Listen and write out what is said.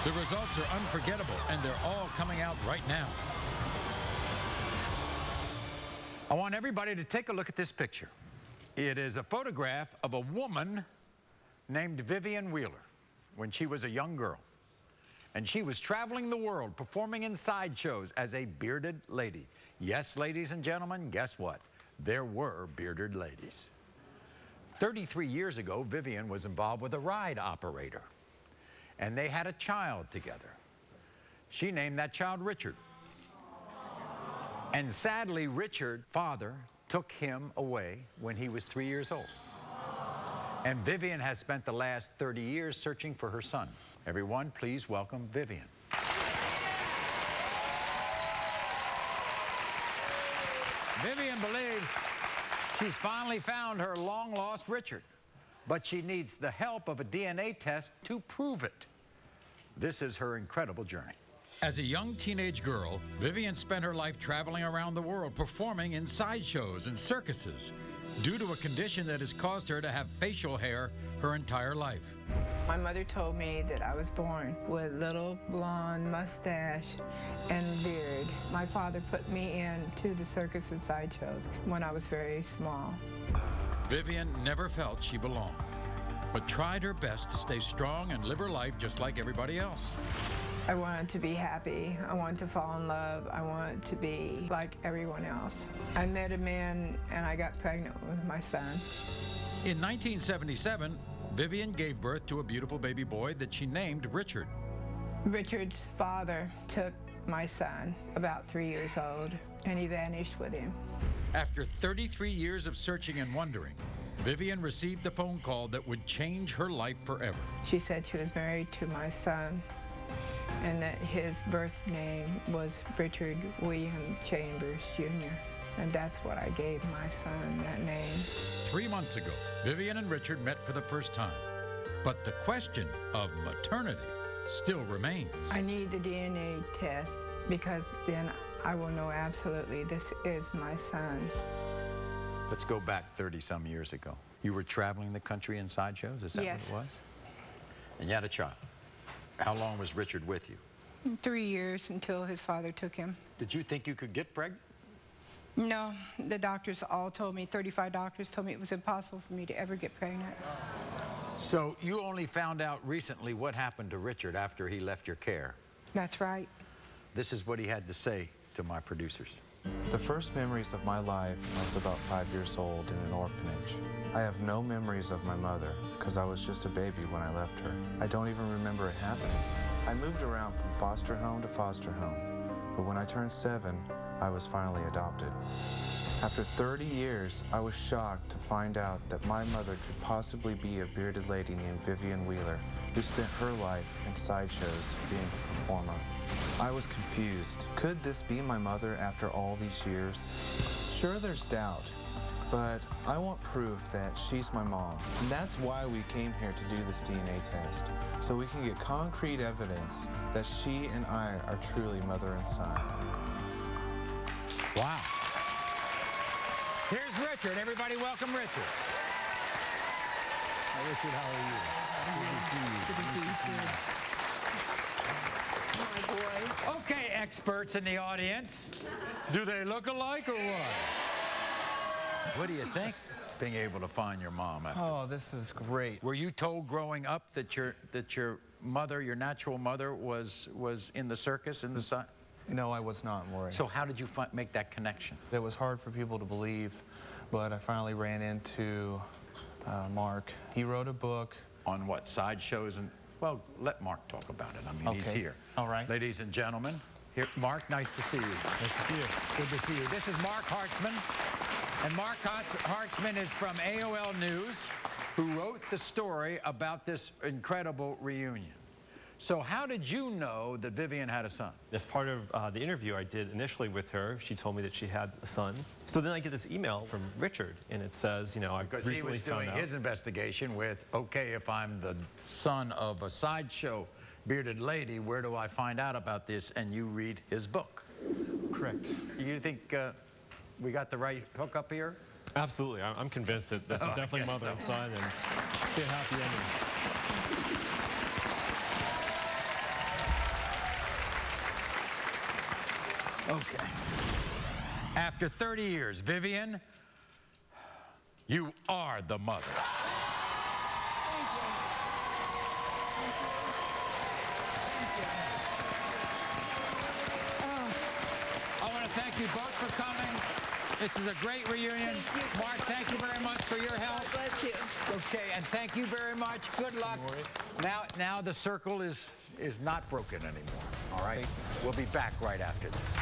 The results are unforgettable, and they're all coming out right now. I want everybody to take a look at this picture. It is a photograph of a woman named Vivian Wheeler when she was a young girl. And she was traveling the world, performing in sideshows as a bearded lady. Yes, ladies and gentlemen, guess what? There were bearded ladies. 33 years ago, Vivian was involved with a ride operator, and they had a child together. She named that child Richard. And sadly, Richard's father took him away when he was 3 years old. And Vivian has spent the last 30 years searching for her son. Everyone, please welcome Vivian. Vivian believes she's finally found her long-lost Richard, but she needs the help of a DNA test to prove it. This is her incredible journey. As a young teenage girl, Vivian spent her life traveling around the world, performing in sideshows and circuses, due to a condition that has caused her to have facial hair her entire life. My mother told me that I was born with little blonde mustache and beard. My father put me into the circus and sideshows when I was very small. Vivian never felt she belonged, but tried her best to stay strong and live her life just like everybody else. I wanted to be happy. I wanted to fall in love. I wanted to be like everyone else. I met a man and I got pregnant with my son. In 1977, Vivian gave birth to a beautiful baby boy that she named Richard. Richard's father took my son, about 3 years old, and he vanished with him. After 33 years of searching and wondering, Vivian received a phone call that would change her life forever. She said she was married to my son and that his birth name was Richard William Chambers, Jr. And that's what I gave my son, that name. 3 months ago, Vivian and Richard met for the first time. But the question of maternity still remains. I need the DNA test because then I will know absolutely this is my son. Let's go back 30-some years ago. You were traveling the country in sideshows, is that Yes. what it was? And you had a child. How long was Richard with you? 3 years until his father took him. Did you think you could get pregnant? No, the doctors all told me, 35 doctors told me it was impossible for me to ever get pregnant. So you only found out recently what happened to Richard after he left your care. That's right. This is what he had to say to my producers. The first memories of my life, I was about 5 years old in an orphanage. I have no memories of my mother because I was just a baby when I left her. I don't even remember it happening. I moved around from foster home to foster home, but when I turned 7, I was finally adopted. After 30 years, I was shocked to find out that my mother could possibly be a bearded lady named Vivian Wheeler, who spent her life in sideshows being a performer. I was confused. Could this be my mother after all these years? Sure, there's doubt, but I want proof that she's my mom. And that's why we came here to do this DNA test, so we can get concrete evidence that she and I are truly mother and son. Wow. Here's Richard. Everybody welcome Richard. Hey, Richard, how are you? Good to see you too. My boy. Okay, experts in the audience. Do they look alike or what? What do you think, being able to find your mom? Oh, this is great. Were you told growing up that your mother, your natural mother, was in the circus in the side? No, I was not, Maury. So how did you make that connection? It was hard for people to believe, but I finally ran into Mark. He wrote a book. On what, sideshows and... Well, let Mark talk about it. I mean, he's Okay. here. All right. Ladies and gentlemen, here, Mark, nice to see you. Nice to see you. Good to see you. This is Mark Hartzman. And Mark Hartzman is from AOL News, who wrote the story about this incredible reunion. So how did you know that Vivian had a son? As part of the interview I did initially with her, she told me that she had a son. So then I get this email from Richard, and it says, you know, I've Because he recently was found doing out. his investigation with, okay, if I'm the son of a sideshow bearded lady, where do I find out about this? And you read his book. Correct. You think we got the right hookup here? Absolutely. I'm convinced that this is definitely mother and son, and be a happy ending. Okay. After 30 years, Vivian, you are the mother. I want to thank you both for coming. This is a great reunion. Mark, thank you very much for your help. God bless you. Okay, and thank you very much. Good luck. Now the circle is not broken anymore. All right? We'll be back right after this.